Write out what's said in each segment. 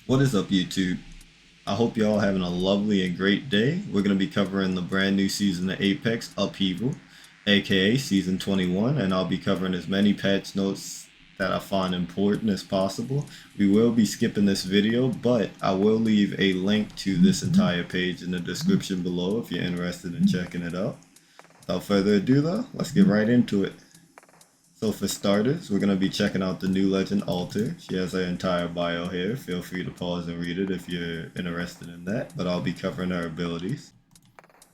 What is up, YouTube? I hope y'all having a lovely and great day. We're going to be covering the brand new season of Apex Upheaval, aka Season 21, and I'll be covering as many patch notes that I find important as possible. We will be skipping this video, but I will leave a link to this entire page in the description below if you're interested in checking it out. Without further ado though, let's get right into it. So for starters, we're going to be checking out the new legend Alter. She has her entire bio here. Feel free to pause and read it if you're interested in that, but I'll be covering her abilities.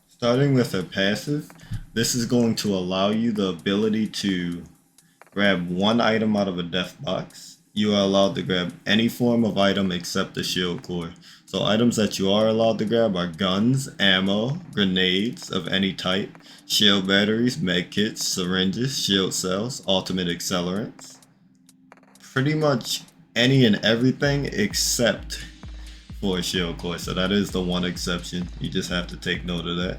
Starting with her passive, this is going to allow you the ability to grab one item out of a death box. You are allowed to grab any form of item except the shield core. So items that you are allowed to grab are guns, ammo, grenades of any type, shield batteries, medkits, syringes, shield cells, ultimate accelerants. Pretty much any and everything except for a shield core. So that is the one exception. You just have to take note of that.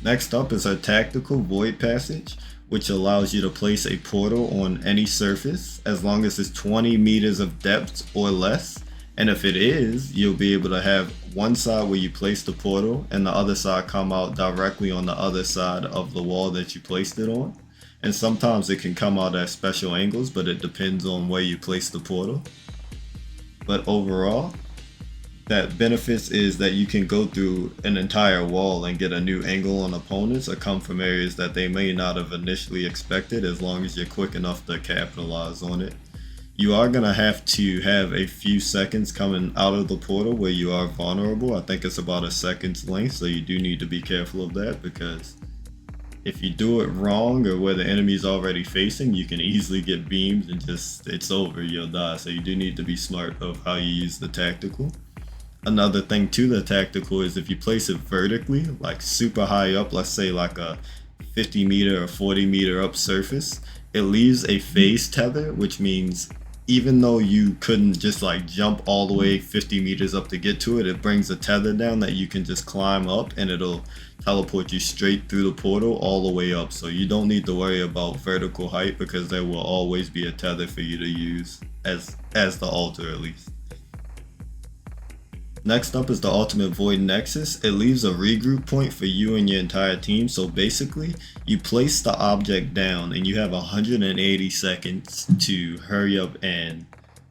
Next up is our tactical void passage, which allows you to place a portal on any surface as long as it's 20 meters of depth or less. And if it is, you'll be able to have one side where you place the portal and the other side come out directly on the other side of the wall that you placed it on. And sometimes it can come out at special angles, but it depends on where you place the portal. But overall, that benefits is that you can go through an entire wall and get a new angle on opponents or come from areas that they may not have initially expected, as long as you're quick enough to capitalize on it. You are going to have a few seconds coming out of the portal where you are vulnerable. I think it's about a second's length, so you do need to be careful of that, because if you do it wrong or where the enemy's already facing, you can easily get beamed and it's over, you'll die. So you do need to be smart of how you use the tactical. Another thing to the tactical is if you place it vertically, like super high up, let's say like a 50 meter or 40 meter up surface, it leaves a phase tether, which means even though you couldn't just like jump all the way 50 meters up to get to it, it brings a tether down that you can just climb up and it'll teleport you straight through the portal all the way up. So you don't need to worry about vertical height, because there will always be a tether for you to use as the altar, at least. Next up is the Ultimate Void Nexus. It leaves a regroup point for you and your entire team. So basically, you place the object down and you have 180 seconds to hurry up and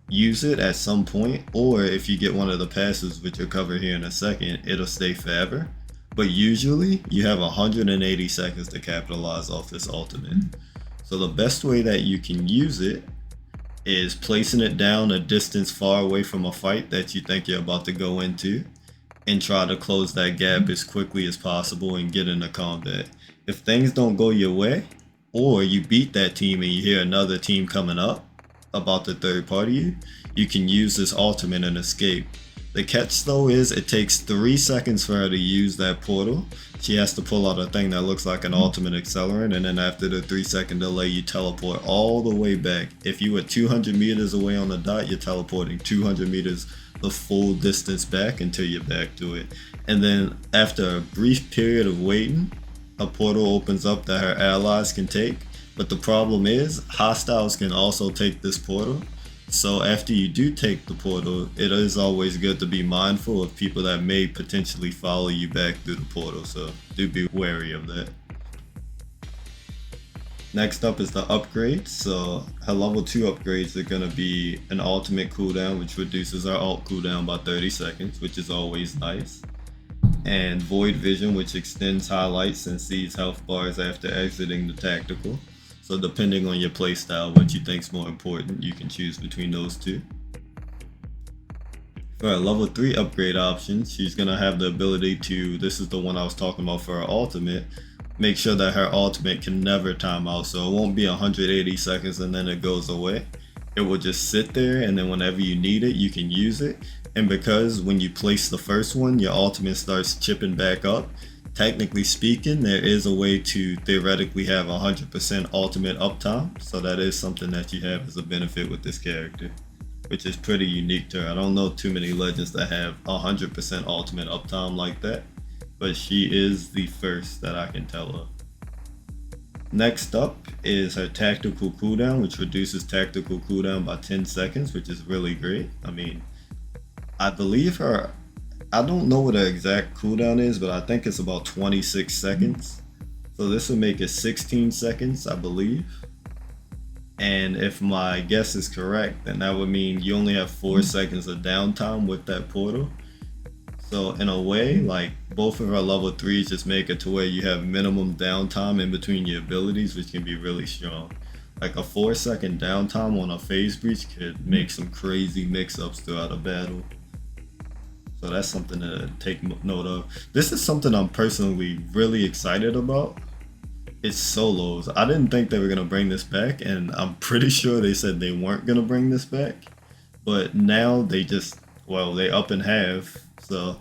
use it at some point. Or if you get one of the passes, which you'll cover here in a second, it'll stay forever. But usually, you have 180 seconds to capitalize off this ultimate. So the best way that you can use it is placing it down a distance far away from a fight that you think you're about to go into, and try to close that gap as quickly as possible and get into combat. If things don't go your way, or you beat that team and you hear another team coming up about to third party you can use this ultimate and escape. The catch though is it takes 3 seconds for her to use that portal. She has to pull out a thing that looks like an ultimate accelerant, and then after the 3-second delay you teleport all the way back. If you were 200 meters away on the dot, you're teleporting 200 meters the full distance back until you're back to it. And then after a brief period of waiting, a portal opens up that her allies can take. But the problem is, hostiles can also take this portal. So after you do take the portal, it is always good to be mindful of people that may potentially follow you back through the portal, so do be wary of that. Next up is the upgrades. So her level 2 upgrades are going to be an ultimate cooldown, which reduces our ult cooldown by 30 seconds, which is always nice. And Void Vision, which extends highlights and sees health bars after exiting the tactical. So depending on your playstyle, what you think is more important, you can choose between those two. For our level 3 upgrade options, she's going to have the ability to, this is the one I was talking about for her ultimate, make sure that her ultimate can never time out. So it won't be 180 seconds and then it goes away. It will just sit there, and then whenever you need it, you can use it. And because when you place the first one, your ultimate starts chipping back up, technically speaking, there is a way to theoretically have 100% ultimate uptime, so that is something that you have as a benefit with this character, which is pretty unique to her. I don't know too many legends that have 100% ultimate uptime like that, but she is the first that I can tell of. Next up is her tactical cooldown, which reduces tactical cooldown by 10 seconds, which is really great. I mean, I believe her, I don't know what her exact cooldown is, but I think it's about 26 seconds. So this would make it 16 seconds, I believe. And if my guess is correct, then that would mean you only have 4 seconds of downtime with that portal. So in a way, like both of our level 3s just make it to where you have minimum downtime in between your abilities, which can be really strong. Like a 4 second downtime on a phase breach could make some crazy mix-ups throughout a battle. So that's something to take note of. This is something I'm personally really excited about. It's solos. I didn't think they were gonna bring this back, and I'm pretty sure they said they weren't gonna bring this back. But now they just, well, they up and have. So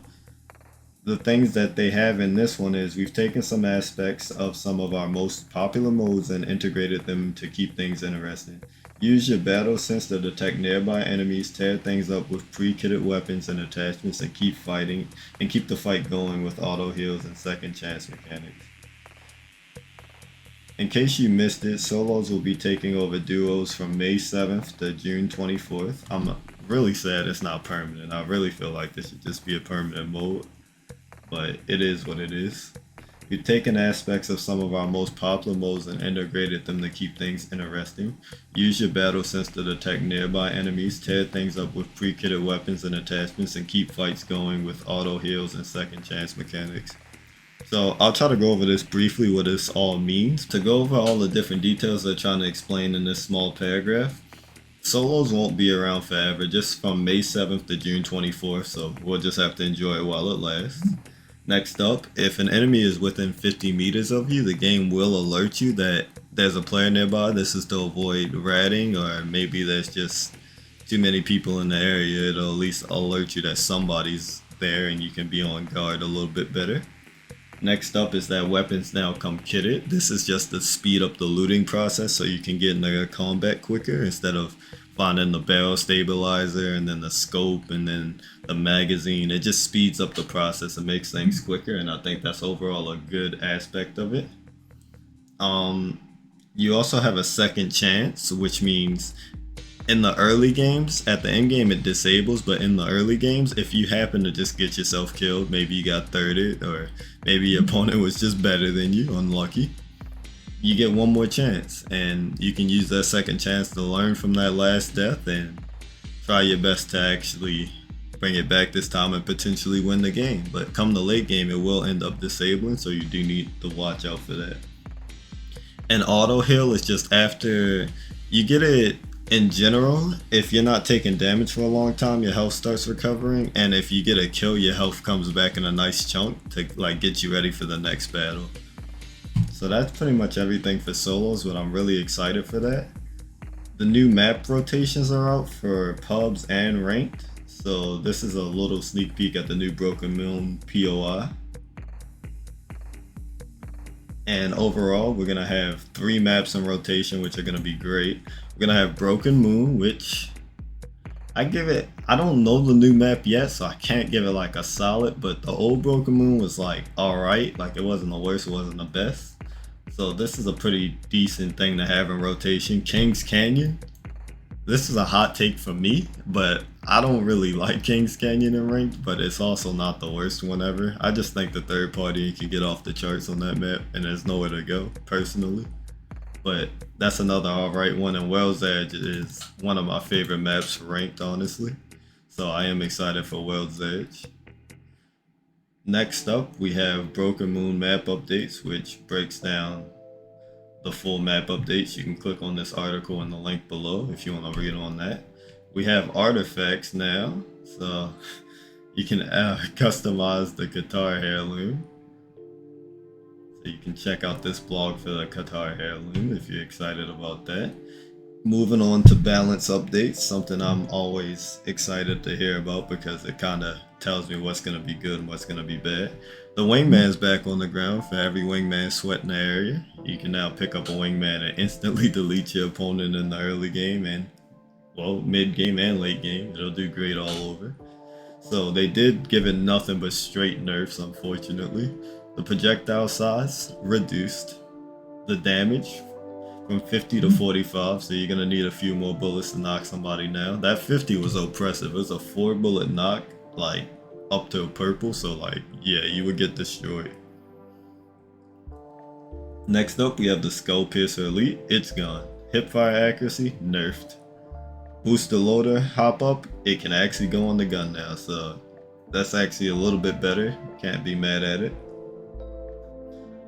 the things that they have in this one is we've taken some aspects of some of our most popular modes and integrated them to keep things interesting. Use your battle sense to detect nearby enemies, tear things up with pre-kitted weapons and attachments, and keep fighting and keep the fight going with auto heals and second chance mechanics. In case you missed it, solos will be taking over duos from May 7th to June 24th. I'm really sad it's not permanent. I really feel like this should just be a permanent mode, but it is what it is. We've taken aspects of some of our most popular modes and integrated them to keep things interesting. Use your battle sense to detect nearby enemies, tear things up with pre-kitted weapons and attachments, and keep fights going with auto heals and second chance mechanics. So I'll try to go over this briefly, what this all means. To go over all the different details they're trying to explain in this small paragraph, solos won't be around forever, just from May 7th to June 24th, so we'll just have to enjoy it while it lasts. Next up, if an enemy is within 50 meters of you, the game will alert you that there's a player nearby. This is to avoid ratting, or maybe there's just too many people in the area. It'll at least alert you that somebody's there and you can be on guard a little bit better. Next up is that weapons now come kitted. This is just to speed up the looting process so you can get into combat quicker instead of finding the barrel stabilizer and then the scope and then the magazine. It just speeds up the process and makes things quicker, and I think that's overall a good aspect of it. You also have a second chance, which means in the early games, at the end game it disables, but in the early games, if you happen to just get yourself killed, maybe you got thirded, or maybe your opponent was just better than you, unlucky, you get one more chance, and you can use that second chance to learn from that last death and try your best to actually bring it back this time and potentially win the game. But come the late game, it will end up disabling, so you do need to watch out for that. And auto heal is just after you get it. In general, if you're not taking damage for a long time, your health starts recovering, and if you get a kill, your health comes back in a nice chunk to like get you ready for the next battle. So that's pretty much everything for solos, but I'm really excited for that. The new map rotations are out for pubs and ranked, so this is a little sneak peek at the new Broken Moon POI. And overall, we're gonna have 3 maps in rotation, which are gonna be great. We're gonna have Broken Moon, which I don't know the new map yet, so I can't give it like a solid, but the old Broken Moon was like alright, like it wasn't the worst, it wasn't the best. So this is a pretty decent thing to have in rotation. Kings Canyon, this is a hot take for me, but I don't really like Kings Canyon in ranked, but it's also not the worst one ever. I just think the third party can get off the charts on that map, and there's nowhere to go, personally. But that's another alright one, and Wells Edge is one of my favorite maps ranked, honestly. So I am excited for Wells Edge. Next up, we have Broken Moon map updates, which breaks down the full map updates. You can click on this article in the link below if you want to read on that. We have artifacts now, so you can customize the Qatar heirloom. So you can check out this blog for the Qatar heirloom if you're excited about that. Moving on to balance updates, something I'm always excited to hear about because it kind of tells me what's going to be good and what's going to be bad. The wingman's back on the ground for every wingman sweating the area. You can now pick up a wingman and instantly delete your opponent in the early game and, well, mid game and late game. It'll do great all over. So they did give it nothing but straight nerfs, unfortunately. The projectile size reduced. The damage from 50 to 45, so you're gonna need a few more bullets to knock somebody down. That 50 was oppressive. It was a 4-bullet knock, like up to purple, so like, yeah, you would get destroyed. Next up, we have the Skull Piercer Elite. It's gone. Hipfire accuracy, nerfed. Booster loader, hop up, it can actually go on the gun now, so that's actually a little bit better. Can't be mad at it.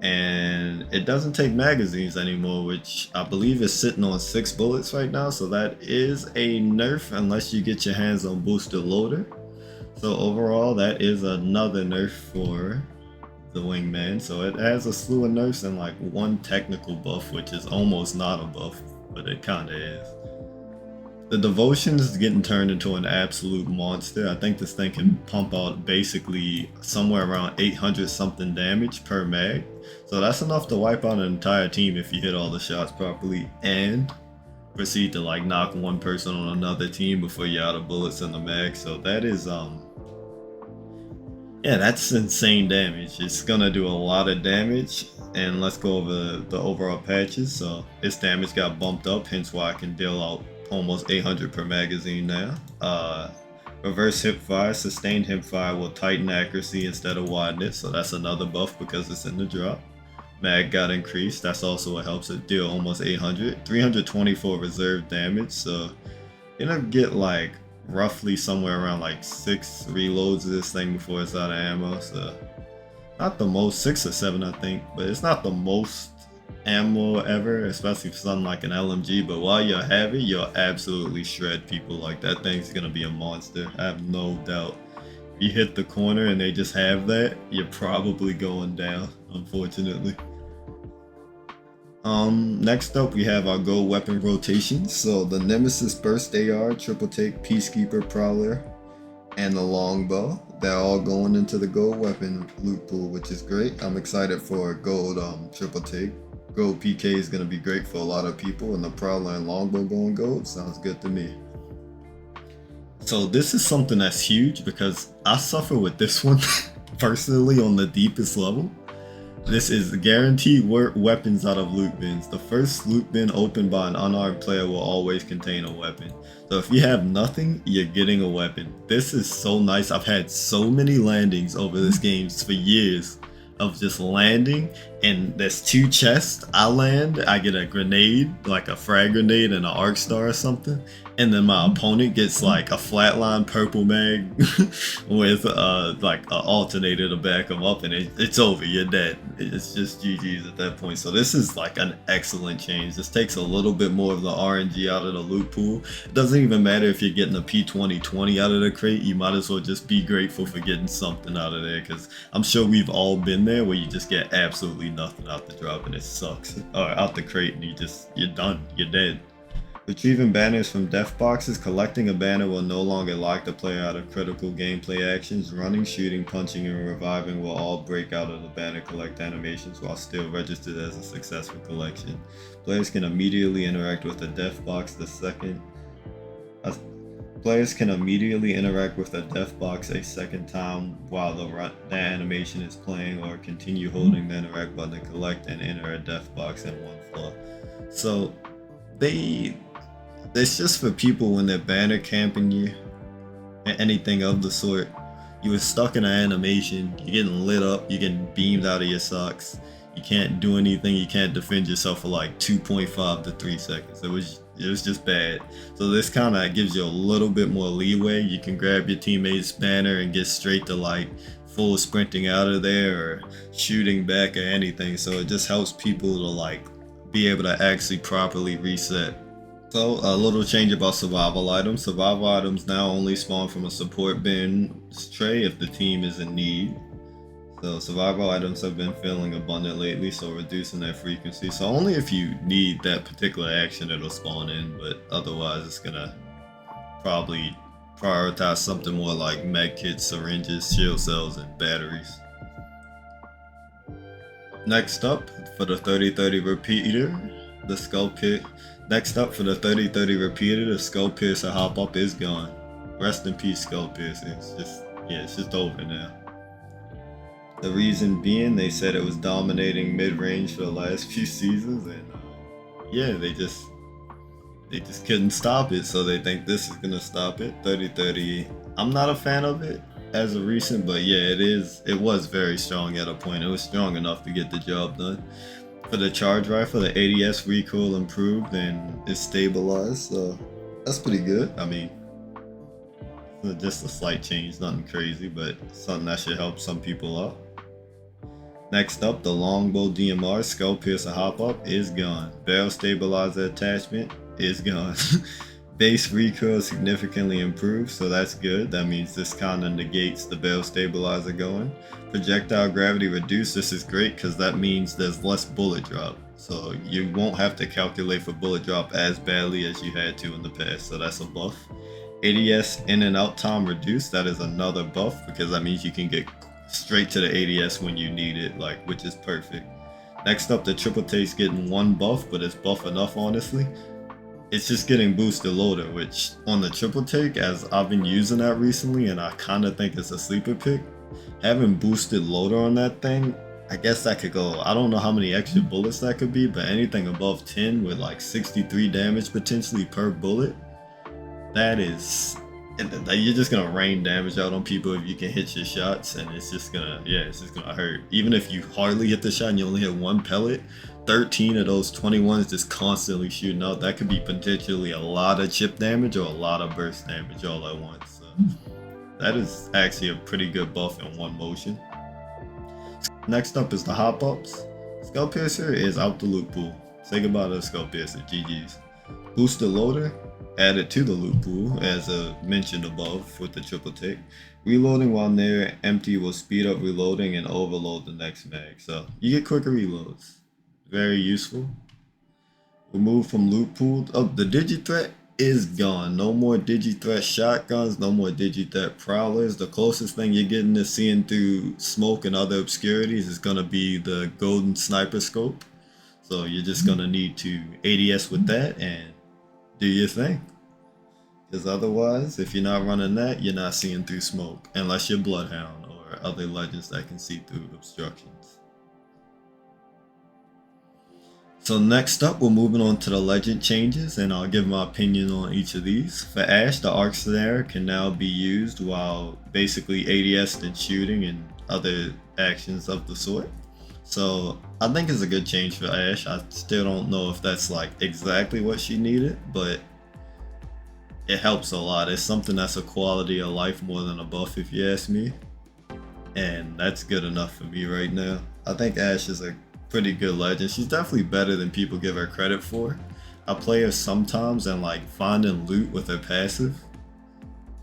And it doesn't take magazines anymore, which I believe is sitting on 6 bullets right now, so that is a nerf unless you get your hands on booster loader. So overall, that is another nerf for the wingman. So it has a slew of nerfs and like one technical buff, which is almost not a buff, but it kind of is. The devotion is getting turned into an absolute monster. I think this thing can pump out basically somewhere around 800 something damage per mag. So that's enough to wipe out an entire team if you hit all the shots properly and proceed to like knock one person on another team before you're out of bullets in the mag. So that is yeah, that's insane damage. It's gonna do a lot of damage. And let's go over the overall patches. So its damage got bumped up, hence why I can deal out almost 800 per magazine now. Reverse hip fire, sustained hip fire will tighten accuracy instead of widen it, so that's another buff because it's in the drop. Mag got increased, that's also what helps it deal almost 800. 324 reserve damage, so you're gonna get like roughly somewhere around like 6 reloads of this thing before it's out of ammo, so not the most, 6 or 7 I think, but it's not the most ammo ever, especially for something like an LMG, but while you have it, you'll absolutely shred people. Like, that thing's gonna be a monster, I have no doubt. If you hit the corner and they just have that, you're probably going down, unfortunately. Next up we have our gold weapon rotation. So the Nemesis Burst AR, Triple Take, Peacekeeper Prowler, and the Longbow, they're all going into the gold weapon loot pool, which is great. I'm excited for gold Triple Take. Gold PK is going to be great for a lot of people, and the Prowler and Longbow going gold sounds good to me. So this is something that's huge because I suffer with this one personally on the deepest level. This is guaranteed weapons out of loot bins. The first loot bin opened by an unarmed player will always contain a weapon. So if you have nothing, you're getting a weapon. This is so nice. I've had so many landings over this game for years of just landing, and there's 2 chests. I land, I get a grenade, like a frag grenade and an arc star or something, and then my opponent gets like a flatline purple mag with like an alternator to back them up, and it's over, you're dead. It's just GG's at that point. So this is like an excellent change. This takes a little bit more of the RNG out of the loot pool. It doesn't even matter if you're getting a P2020 out of the crate, you might as well just be grateful for getting something out of there, because I'm sure we've all been there where you just get absolutely nothing out the drop and it sucks, or out the crate, and you're done, you're dead. Retrieving banners from death boxes. Collecting a banner will no longer lock the player out of critical gameplay actions. Running, shooting, punching, and reviving will all break out of the banner collect animations while still registered as a successful collection. Players can immediately interact with the death box Players can immediately interact with the death box a second time while the animation is playing, or continue holding the interact button to collect and enter a death box in one flow. So it's just for people when they're banner camping you and anything of the sort. You were stuck in an animation, you're getting lit up, you're getting beamed out of your socks, you can't do anything, you can't defend yourself for like 2.5 to 3 seconds. It was just bad. So this kind of gives you a little bit more leeway. You can grab your teammate's banner and get straight to like full sprinting out of there or shooting back or anything. So it just helps people to like be able to actually properly reset. So a little change about survival items. Survival items now only spawn from a support bin tray if the team is in need. So survival items have been feeling abundant lately, so reducing that frequency. So only if you need that particular action it'll spawn in, but otherwise it's gonna probably prioritize something more like med kits, syringes, shield cells, and batteries. Next up for the 3030 repeater, the skull pit. Next up for the 3030 repeater, the skull piercer hop up is gone. Rest in peace, skull piercer. It's just over now. The reason being, they said it was dominating mid-range for the last few seasons, and yeah, they just couldn't stop it, so they think this is gonna stop it. 30-30. I'm not a fan of it as of recent, but yeah, it was very strong at a point. It was strong enough to get the job done. For the charge rifle, the ADS recoil improved and it's stabilized, so that's pretty good. I mean, just a slight change, nothing crazy, but something that should help some people out. Next up, the longbow DMR skull piercer hop up is gone. Barrel stabilizer attachment is gone. Base recoil significantly improved, so that's good. That means this kind of negates the barrel stabilizer going. Projectile gravity reduced. This is great because that means there's less bullet drop. So you won't have to calculate for bullet drop as badly as you had to in the past, so that's a buff. ADS in and out time reduced. That is another buff because that means you can get straight to the ADS when you need it, like, which is perfect. Next up, the triple take's getting one buff, but it's buff enough, honestly. It's just getting boosted loader, which on the triple take, as I've been using that recently, and I kind of think it's a sleeper pick. Having boosted loader on that thing, I guess that could go, I don't know how many extra bullets that could be, but anything above 10 with like 63 damage potentially per bullet, that is, you're just gonna rain damage out on people if you can hit your shots, and it's just gonna, yeah, it's just gonna hurt. Even if you hardly hit the shot and you only hit one pellet, 13 of those 21s just constantly shooting out, that could be potentially a lot of chip damage or a lot of burst damage all at once. So that is actually a pretty good buff in one motion. Next up is the hop ups. Skull Piercer is out the loot pool. Say goodbye to the Skull Piercer, GG's. Boosted loader added to the loot pool, as mentioned above with the triple take. Reloading while near empty will speed up reloading and overload the next mag, so you get quicker reloads. Very useful. Remove from loot pool. Oh, the Digithreat is gone. No more Digithreat shotguns, no more Digithreat prowlers. The closest thing you're getting to seeing through smoke and other obscurities is gonna be the golden sniper scope. So you're just gonna need to ADS with that and do your thing. Because otherwise, if you're not running that, you're not seeing through smoke. Unless you're BloodHound or other legends that can see through obstructions. So next up, we're moving on to the legend changes, and I'll give my opinion on each of these. For Ashe, the arc snare can now be used while basically ADS and shooting and other actions of the sort. So I think it's a good change for Ashe. I still don't know if that's like exactly what she needed, but it helps a lot. It's something that's a quality of life more than a buff, if you ask me. And that's good enough for me right now. I think Ashe is a pretty good legend. She's definitely better than people give her credit for. I play her sometimes, and like finding loot with her passive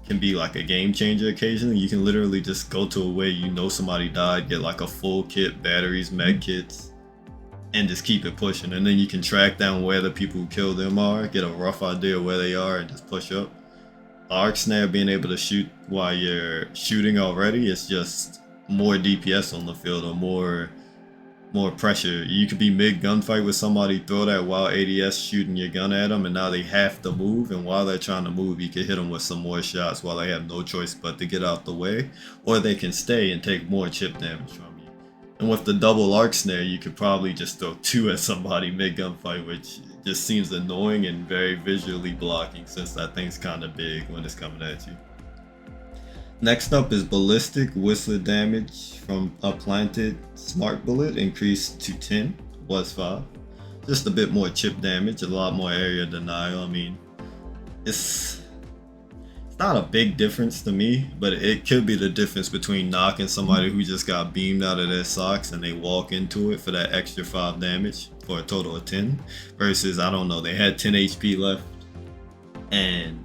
can be like a game changer occasionally. You can literally just go to a way you know somebody died, get like a full kit, batteries, med kits, and just keep it pushing. And then you can track down where the people who killed them are, get a rough idea of where they are, and just push up. The arc snare, being able to shoot while you're shooting already, is just more DPS on the field, or more pressure. You could be mid gunfight with somebody, throw that while ADS shooting your gun at them, and now they have to move, and while they're trying to move, you can hit them with some more shots while they have no choice but to get out the way, or they can stay and take more chip damage from you. And with the double arc snare, you could probably just throw 2 at somebody mid gunfight, which just seems annoying and very visually blocking, since that thing's kind of big when it's coming at you. Next up is Ballistic. Whistler damage from a planted smart bullet increased to 10, was 5. Just a bit more chip damage, a lot more area denial. I mean, it's not a big difference to me, but it could be the difference between knocking somebody who just got beamed out of their socks and they walk into it for that extra 5 damage for a total of 10, versus, I don't know, they had 10 HP left and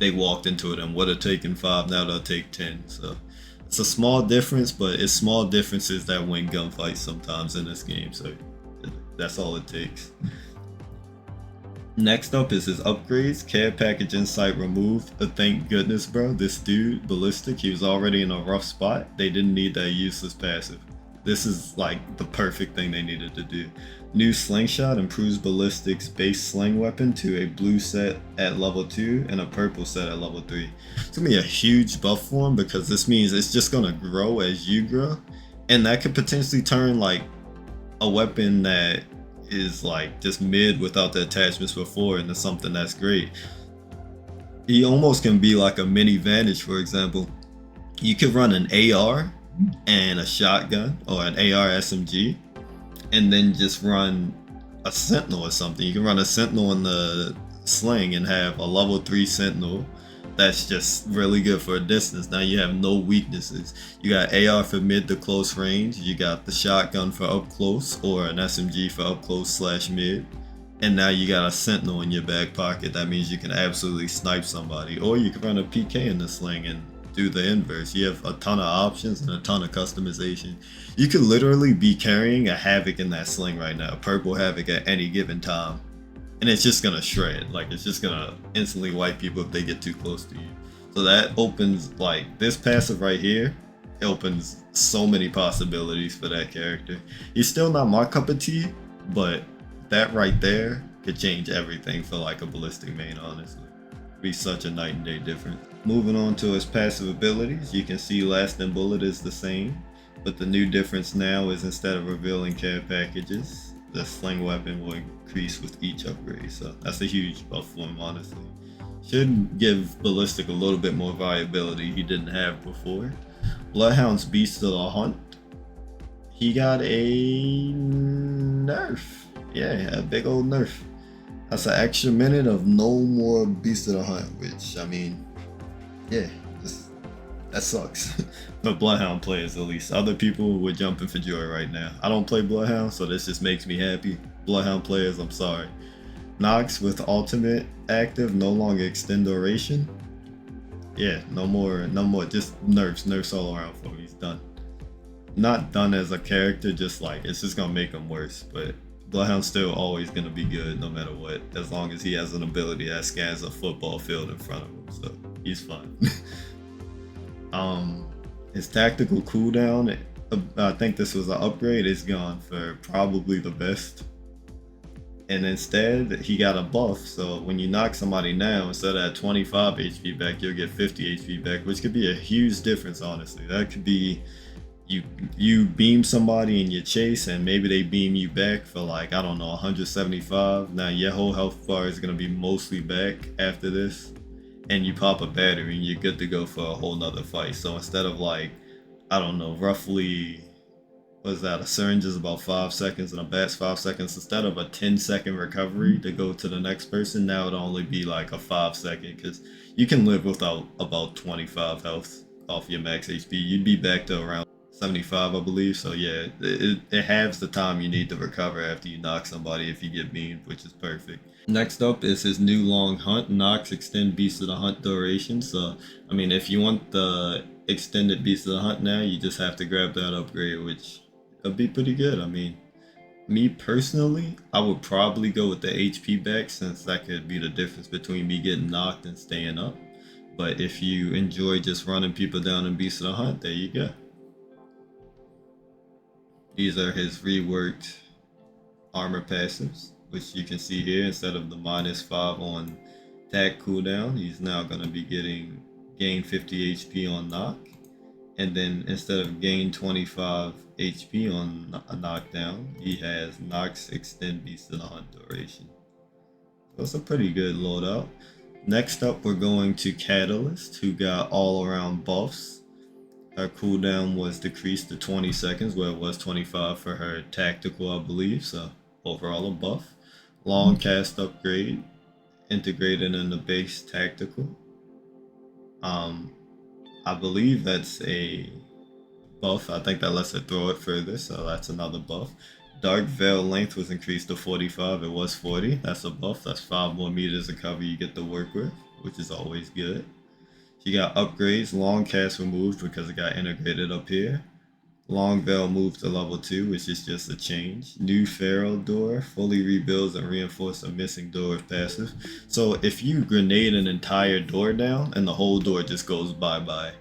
they walked into it and would have taken 5, now they'll take 10. So it's a small difference, but it's small differences that win gunfights sometimes in this game, so that's all it takes. Next up is his upgrades. Care package insight removed. Thank goodness, bro. This dude, Ballistic, he was already in a rough spot. They didn't need that useless passive. This is like the perfect thing they needed to do. New slingshot improves Ballistic's base sling weapon to a blue set at level 2 and a purple set at level 3. It's gonna be a huge buff for him, because this means it's just gonna grow as you grow, and that could potentially turn like a weapon that is like just mid without the attachments before into something that's great. He almost can be like a mini Vanish, for example. You could run an AR and a shotgun, or an AR SMG, and then just run a Sentinel or something. You can run a Sentinel in the sling and have a level 3 Sentinel that's just really good for a distance. Now you have no weaknesses. You got AR for mid to close range, you got the shotgun for up close, or an SMG for up close / mid, and now you got a Sentinel in your back pocket. That means you can absolutely snipe somebody. Or you can run a PK in the sling and do the inverse. You have a ton of options and a ton of customization. You could literally be carrying a Havoc in that sling right now, purple Havoc at any given time, and it's just gonna shred. Like, it's just gonna instantly wipe people if they get too close to you. So that opens, like, this passive right here, it opens so many possibilities for that character. He's still not my cup of tea, but that right there could change everything for like a Ballistic main, honestly. Be such a night and day difference. Moving on to his passive abilities, you can see Lasting Bullet is the same, but the new difference now is instead of revealing care packages, the sling weapon will increase with each upgrade. So that's a huge buff for him, honestly. Should give Ballistic a little bit more viability he didn't have before. BloodHound's Beast of the Hunt, he got a nerf. Yeah, a big old nerf. That's an extra minute of no more Beast of the Hunt, which, I mean, yeah, that sucks. For BloodHound players, at least. Other people would jumping for joy right now. I don't play BloodHound, so this just makes me happy. BloodHound players, I'm sorry. Nox with ultimate active, no longer extend duration. Yeah, no more, just nerfs all around for me. He's done. Not done as a character, just like, it's just gonna make him worse, but BloodHound's still always gonna be good no matter what, as long as he has an ability that scans a football field in front of him, so he's fine. His tactical cooldown, I think this was an upgrade, is gone for probably the best. And instead, he got a buff, so when you knock somebody down, instead of at 25 HP back, you'll get 50 HP back, which could be a huge difference, honestly. That could be you beam somebody in your chase and maybe they beam you back for like, I don't know, 175. Now your whole health bar is going to be mostly back after this, and you pop a battery and you're good to go for a whole nother fight. So instead of like, I don't know, roughly, what is that, a syringe is about 5 seconds and a bat's 5 seconds, instead of a 10-second recovery to go to the next person, now it'll only be like a 5-second, because you can live without about 25 health off your max HP. You'd be back to around 75, I believe. So yeah, it halves the time you need to recover after you knock somebody if you get beamed, which is perfect. Next up is his new long hunt, Nox extend Beast of the Hunt duration. So I mean, if you want the extended Beast of the Hunt now, you just have to grab that upgrade, which would be pretty good. I mean, me personally, I would probably go with the HP back, since that could be the difference between me getting knocked and staying up. But if you enjoy just running people down in Beast of the Hunt, there you go. These are his reworked armor passives, which you can see here. Instead of the -5 on attack cooldown, he's now going to be getting gain 50 HP on knock, and then instead of gain 25 HP on a knockdown, he has Nox extend Beast of the Hunt duration. So it's a pretty good loadout. Next up, we're going to Catalyst, who got all around buffs. Her cooldown was decreased to 20 seconds, where it was 25 for her tactical, I believe. So overall a buff. Long cast upgrade, integrated in the base tactical. I believe that's a buff. I think that lets her throw it further, so that's another buff. Dark Veil length was increased to 45. It was 40. That's a buff. That's 5 more meters of cover you get to work with, which is always good. She got upgrades. Long cast removed because it got integrated up here. Long Veil moved to level 2, which is just a change. New Pharaoh door fully rebuilds and reinforces a missing door if passive. So if you grenade an entire door down and the whole door just goes bye-bye.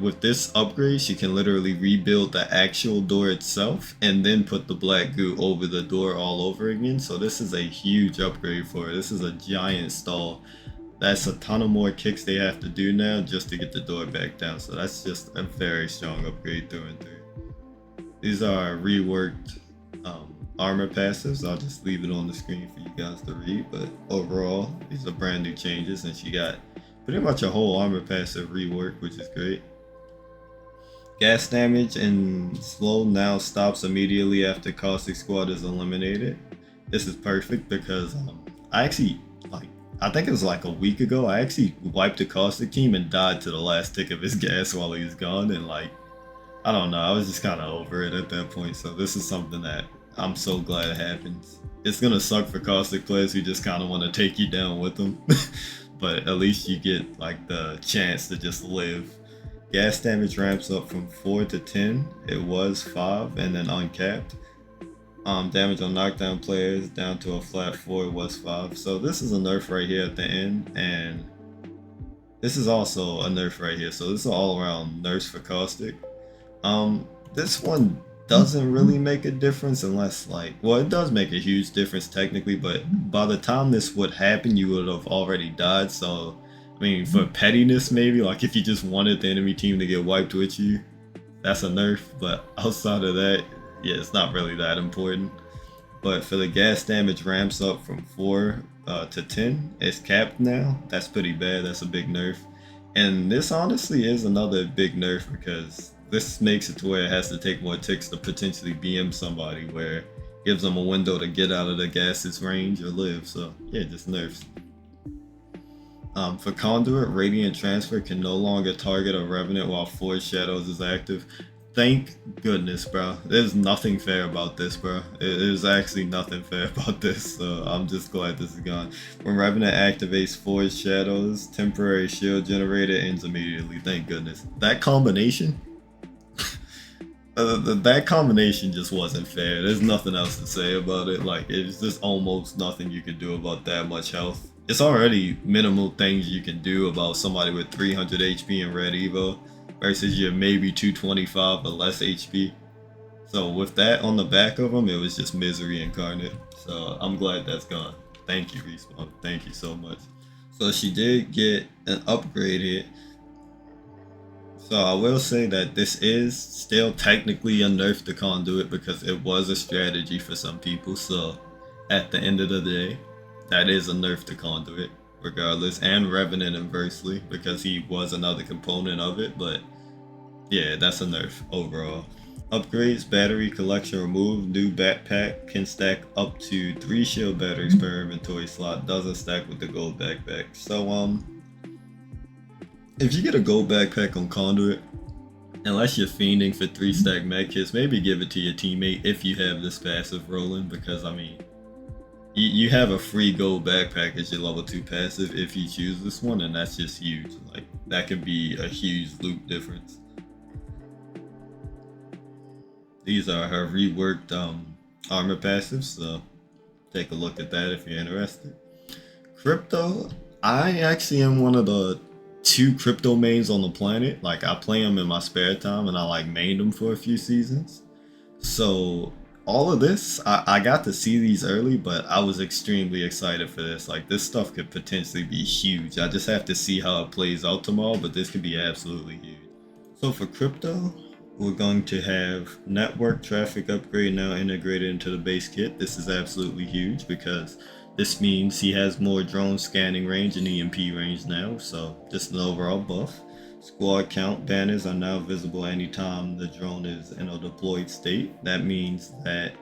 With this upgrade, she can literally rebuild the actual door itself and then put the black goo over the door all over again. So this is a huge upgrade for her. This is a giant stall. That's a ton of more kicks they have to do now just to get the door back down. So that's just a very strong upgrade through and through. These are reworked armor passives. I'll just leave it on the screen for you guys to read, but overall, these are brand new changes, and she got pretty much a whole armor passive rework, which is great. Gas damage and slow now stops immediately after Caustic squad is eliminated. This is perfect because I actually, I think it was like a week ago, I actually wiped the Caustic team and died to the last tick of his gas while he was gone, and I don't know, I was just kind of over it at that point, so this is something that I'm so glad it happens. It's gonna suck for Caustic players who just kind of want to take you down with them, but at least you get the chance to just live. Gas damage ramps up from 4 to 10. It was 5 and then uncapped. Damage on knockdown players down to a flat 4 was 5. So this is a nerf right here at the end, and this is also a nerf right here. So this is all around nerfs for Caustic. This one doesn't really make a difference unless well, it does make a huge difference technically, but by the time this would happen, you would have already died. So I mean, for pettiness maybe, if you just wanted the enemy team to get wiped with you, that's a nerf, but outside of that, yeah, it's not really that important. But for the gas damage ramps up from 4 to 10, it's capped now. That's pretty bad, that's a big nerf. And this honestly is another big nerf because this makes it to where it has to take more ticks to potentially BM somebody, where it gives them a window to get out of the gas's range or live, so yeah, just nerfs. For Conduit, Radiant Transfer can no longer target a Revenant while Forged Shadows is active. Thank goodness, bro. There's nothing fair about this, bro. There's actually nothing fair about this, so I'm just glad this is gone. When Revenant activates Forged Shadows, temporary shield generator ends immediately. Thank goodness. That combination? That combination just wasn't fair. There's nothing else to say about it. It's just almost nothing you can do about that much health. It's already minimal things you can do about somebody with 300 HP and red evo versus your maybe 225 or less HP. So with that on the back of them, it was just misery incarnate. So I'm glad that's gone. Thank you, Respawn. Thank you so much. So she did get an upgrade here. So I will say that this is still technically a nerf to Conduit because it was a strategy for some people. So at the end of the day, that is a nerf to Conduit regardless, and Revenant inversely because he was another component of it, but yeah, that's a nerf overall. Upgrades, battery collection removed, new backpack can stack up to 3 shield batteries per inventory slot, doesn't stack with the gold backpack. So if you get a gold backpack on Conduit, unless you're fiending for 3 stack medkits, maybe give it to your teammate if you have this passive rolling, because I mean, you have a free gold backpack as your level 2 passive if you choose this one, and that's just huge. That could be a huge loot difference. These are her reworked armor passives, so take a look at that if you're interested. Crypto, I actually am one of the 2 crypto mains on the planet. I play them in my spare time, and I mained them for a few seasons. So all of this, I got to see these early, but I was extremely excited for this. This stuff could potentially be huge. I just have to see how it plays out tomorrow, but this could be absolutely huge. So for crypto, we're going to have network traffic upgrade now integrated into the base kit. This is absolutely huge because this means he has more drone scanning range and EMP range now, so just an overall buff. Squad count banners are now visible anytime the drone is in a deployed state. That means that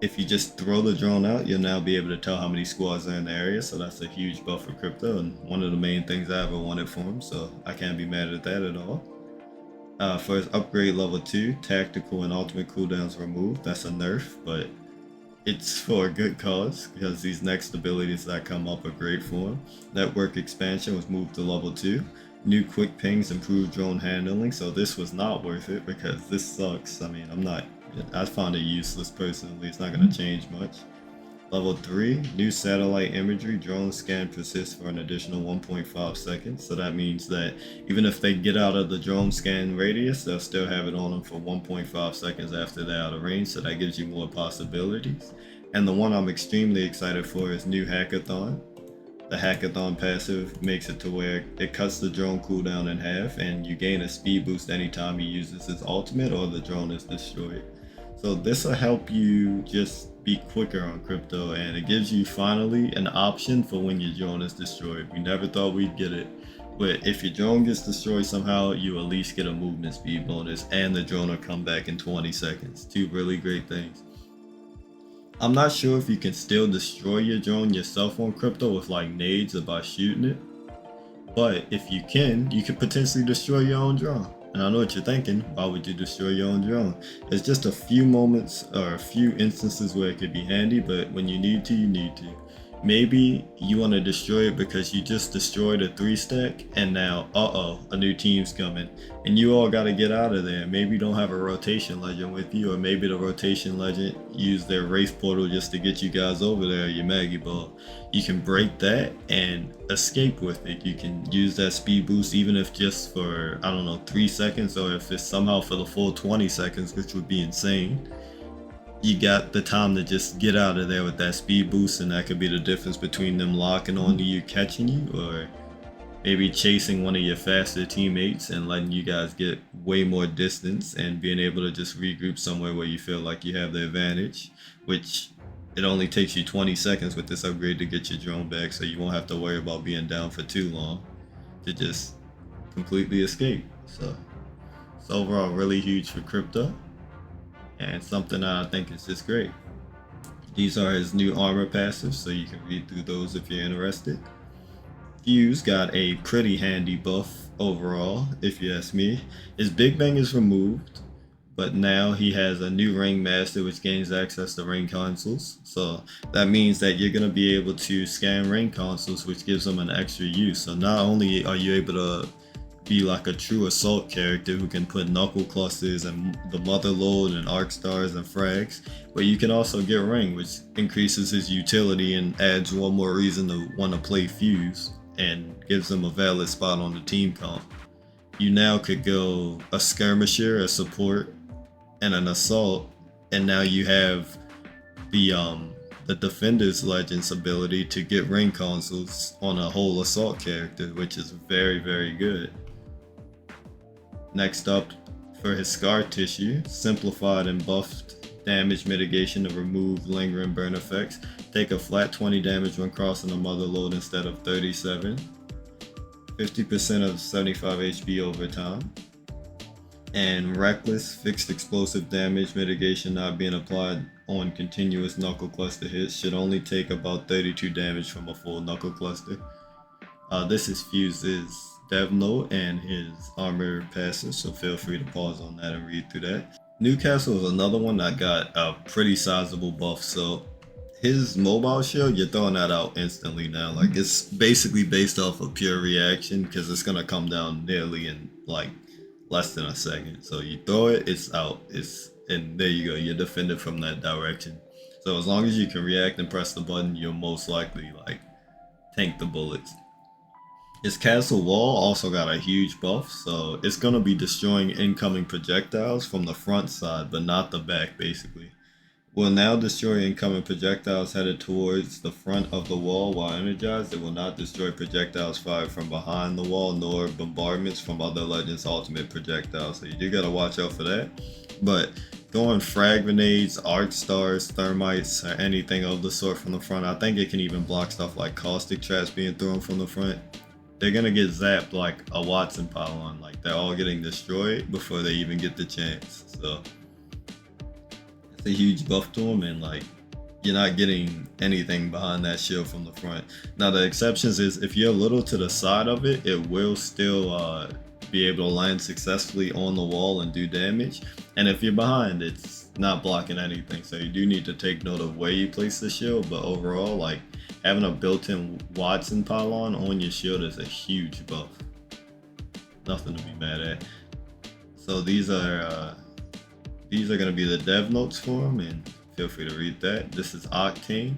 if you just throw the drone out, you'll now be able to tell how many squads are in the area, so that's a huge buff for crypto and one of the main things I ever wanted for him, so I can't be mad at that at all. For his upgrade level 2, tactical and ultimate cooldowns removed. That's a nerf, but it's for a good cause because these next abilities that come up are great for him. Network expansion was moved to level 2. New quick pings improved drone handling, so this was not worth it because this sucks. I mean, I found it useless personally. It's not going to change much. Level 3, new satellite imagery, drone scan persists for an additional 1.5 seconds. So that means that even if they get out of the drone scan radius, they'll still have it on them for 1.5 seconds after they're out of range. So that gives you more possibilities. And the one I'm extremely excited for is new hackathon. The hackathon passive makes it to where it cuts the drone cooldown in half and you gain a speed boost anytime he uses his ultimate or the drone is destroyed. So this will help you just be quicker on crypto, and it gives you finally an option for when your drone is destroyed. We never thought we'd get it, but if your drone gets destroyed somehow, you at least get a movement speed bonus, and the drone will come back in 20 seconds. Two really great things. I'm not sure if you can still destroy your drone yourself on crypto with like nades or by shooting it, but if you can potentially destroy your own drone. And I know what you're thinking, why would you destroy your own drone? It's just a few moments or a few instances where it could be handy, but when you need to, you need to. Maybe you want to destroy it because you just destroyed a 3-stack and now, a new team's coming and you all got to get out of there. Maybe you don't have a rotation legend with you, or maybe the rotation legend used their Wraith portal just to get you guys over there, your Maggie Ball. You can break that and escape with it. You can use that speed boost even if just for, I don't know, 3 seconds, or if it's somehow for the full 20 seconds, which would be insane. You got the time to just get out of there with that speed boost, and that could be the difference between them locking on to you, catching you, or maybe chasing one of your faster teammates and letting you guys get way more distance and being able to just regroup somewhere where you feel like you have the advantage, which it only takes you 20 seconds with this upgrade to get your drone back, so you won't have to worry about being down for too long to just completely escape. So it's overall really huge for crypto, and something that I think is just great. These are his new armor passives, so you can read through those if you're interested. Fuse got a pretty handy buff overall, if you ask me. His Big Bang is removed, but now he has a new Ring Master which gains access to ring consoles. So that means that you're going to be able to scan ring consoles, which gives them an extra use. So not only are you able to be like a true assault character who can put knuckle clusters and the mother load and arc stars and frags, but you can also get ring, which increases his utility and adds one more reason to want to play Fuse and gives him a valid spot on the team comp. You now could go a skirmisher, a support, and an assault, and now you have the defender's legends ability to get ring consoles on a whole assault character, which is very, very good. Next up, for his scar tissue, simplified and buffed damage mitigation to remove lingering burn effects. Take a flat 20 damage when crossing the mother load instead of 37. 50% of 75 HP over time. And reckless, fixed explosive damage mitigation not being applied on continuous knuckle cluster hits. Should only take about 32 damage from a full knuckle cluster. This is Fuse's dev note and his armor passive, so feel free to pause on that and read through that. Newcastle is another one that got a pretty sizable buff, so his mobile shield, you're throwing that out instantly now. Like, it's basically based off of pure reaction because it's gonna come down nearly in like less than a second. So you throw it, it's out, and there you go, you're defended from that direction. So as long as you can react and press the button, you'll most likely like tank the bullets. His castle wall also got a huge buff, so it's going to be destroying incoming projectiles from the front side, but not the back, basically. Will now destroy incoming projectiles headed towards the front of the wall while energized. It will not destroy projectiles fired from behind the wall, nor bombardments from other legends' ultimate projectiles, so you do got to watch out for that. But throwing frag grenades, arc stars, thermites, or anything of the sort from the front, I think it can even block stuff like caustic traps being thrown from the front. They're gonna get zapped like a Wattson pylon, like they're all getting destroyed before they even get the chance. So it's a huge buff to them, and like you're not getting anything behind that shield from the front. Now the exceptions is if you're a little to the side of it, it will still be able to land successfully on the wall and do damage. And if you're behind, it's not blocking anything. So you do need to take note of where you place the shield, but overall, like having a built-in Wattson pylon on your shield is a huge buff. Nothing to be mad at. So these are gonna be the dev notes for him, and feel free to read that. This is Octane.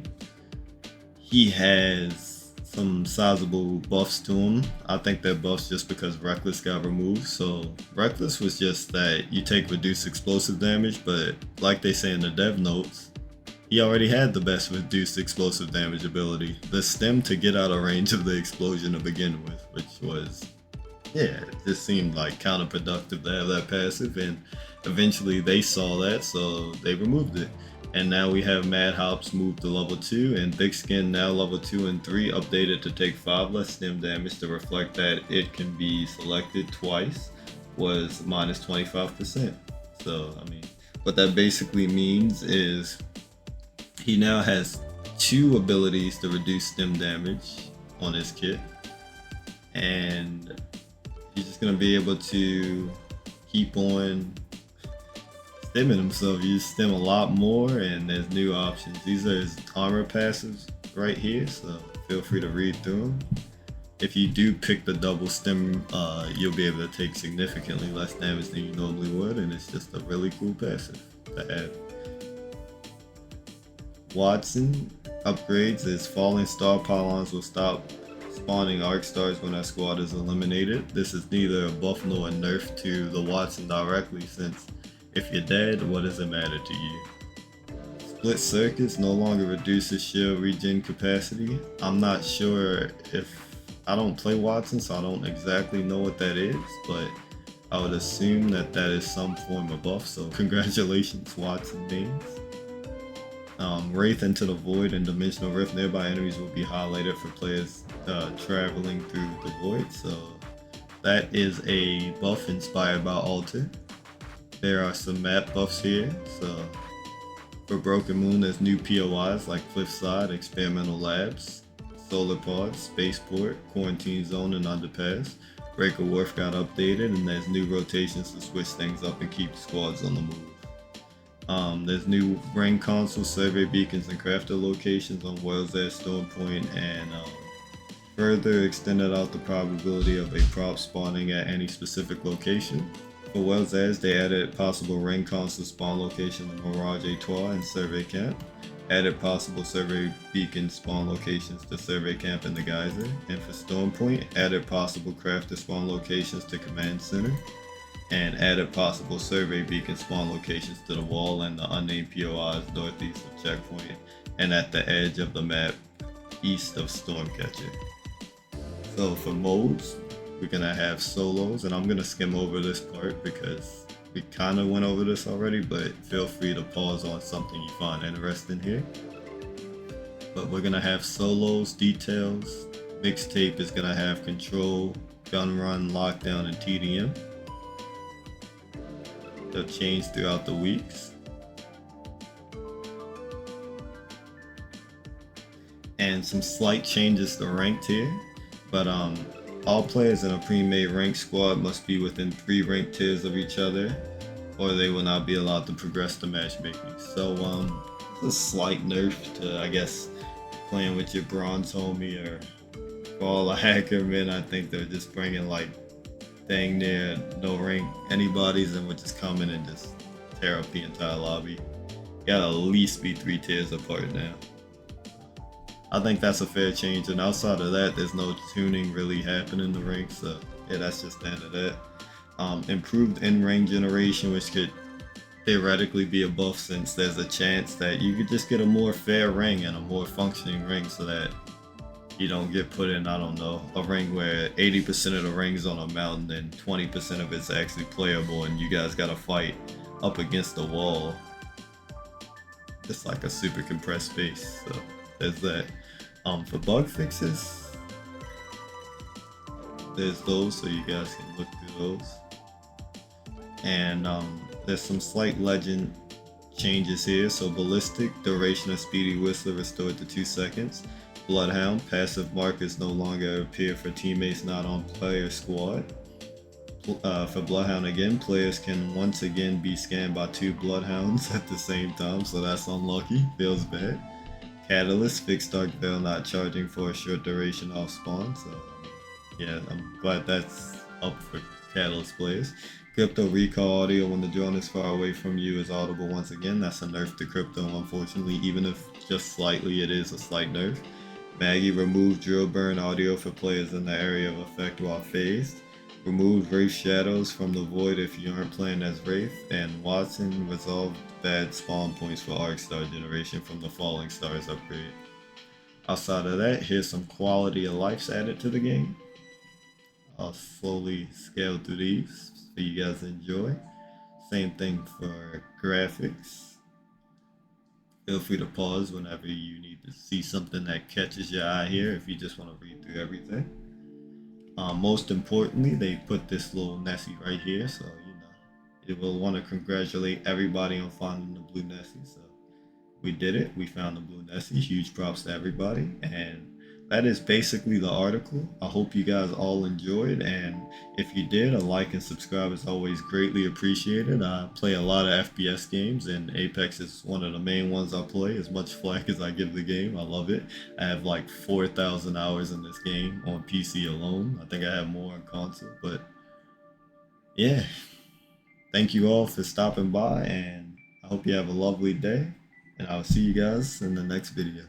He has some sizable buffs to him. I think they're buffs just because Reckless got removed. So Reckless was just that you take reduced explosive damage, but like they say in the dev notes, he already had the best reduced explosive damage ability, the stem to get out of range of the explosion to begin with, which was Yeah, it just seemed like counterproductive to have that passive, and eventually they saw that, so they removed it. And now we have Mad Hops moved to level 2, and Thick Skin now level 2 and 3 updated to take 5 less stim damage to reflect that it can be selected twice, was minus 25%. So, I mean, what that basically means is he now has 2 abilities to reduce stim damage on his kit, and he's just gonna be able to keep on stimming himself. You just stim a lot more, and there's new options. These are his armor passives right here, so feel free to read through them. If you do pick the double stim, you'll be able to take significantly less damage than you normally would, and it's just a really cool passive to add. Wattson upgrades his falling star pylons will stop spawning arc stars when that squad is eliminated. This is neither a buff nor a nerf to the Wattson directly, since if you're dead, what does it matter to you? Split circuits no longer reduces shield regen capacity. I'm not sure I don't play Wattson, so I don't exactly know what that is, but I would assume that that is some form of buff, so congratulations Wattson mains. Wraith into the Void and Dimensional Rift. Nearby enemies will be highlighted for players traveling through the Void, so that is a buff inspired by Alter. There are some map buffs here, so for Broken Moon there's new POIs like Cliffside, Experimental Labs, Solar Pod, Spaceport, Quarantine Zone, and Underpass. Breaker Wharf got updated, and there's new rotations to switch things up and keep squads on the move. There's new ring console, survey beacons, and crafter locations on Well's Edge, Storm Point, and further extended out the probability of a prop spawning at any specific location. For Well's Edge, they added possible ring console spawn location in Mirage Etoile and Survey Camp. Added possible survey beacon spawn locations to Survey Camp and the Geyser. And for Storm Point, added possible crafter spawn locations to Command Center. And added possible survey beacon spawn locations to the wall and the unnamed POIs northeast of Checkpoint and at the edge of the map east of Stormcatcher. So for modes, we're gonna have solos, and I'm gonna skim over this part because we kind of went over this already, but feel free to pause on something you find interesting here. But we're gonna have solos, details, mixtape is gonna have control, gun run, lockdown, and TDM. They'll change throughout the weeks. And some slight changes to ranked here, but all players in a pre-made ranked squad must be within 3 rank tiers of each other, or they will not be allowed to progress to matchmaking. So it's a slight nerf to, I guess, playing with your bronze homie, or for all the hacker men, I think they're just bringing like dang near no rank anybody's and would just come in and just tear up the entire lobby. Gotta at least be 3 tiers apart now. I think that's a fair change, and outside of that, there's no tuning really happening in the rank, so yeah, that's just the end of that. Improved in-ring generation, which could theoretically be a buff, since there's a chance that you could just get a more fair ring and a more functioning ring, so that you don't get put in, I don't know, a ring where 80% of the ring's on a mountain and 20% of it's actually playable, and you guys gotta fight up against the wall. It's like a super compressed space, so there's that. For bug fixes, there's those, so you guys can look through those. And there's some slight legend changes here. So Ballistic, duration of Speedy Whistler restored to 2 seconds. BloodHound, passive markers no longer appear for teammates not on player squad. For BloodHound again, players can once again be scanned by 2 BloodHounds at the same time, so that's unlucky, feels bad. Catalyst, fixed Dark Veil not charging for a short duration off spawn, so yeah, I'm glad that's up for Catalyst players. Crypto recall audio when the drone is far away from you is audible once again. That's a nerf to crypto, unfortunately, even if just slightly, it is a slight nerf. Maggie removed drill burn audio for players in the area of effect while phased. Removed Wraith shadows from the void if you aren't playing as Wraith. And Wattson resolved bad spawn points for arc star generation from the falling stars upgrade. Outside of that, here's some quality of life added to the game. I'll slowly scale through these so you guys enjoy. Same thing for graphics. Feel free to pause whenever you need to see something that catches your eye here if you just want to read through everything. Most importantly, they put this little Nessy right here, so you will want to congratulate everybody on finding the blue Nessy. So we did it. We found the blue Nessy. Huge props to everybody. And that is basically the article. I hope you guys all enjoyed. And if you did, a like and subscribe is always greatly appreciated. I play a lot of FPS games, and Apex is one of the main ones I play. As much flack as I give the game, I love it. I have like 4,000 hours in this game on PC alone. I think I have more on console. But yeah, thank you all for stopping by, and I hope you have a lovely day, and I'll see you guys in the next video.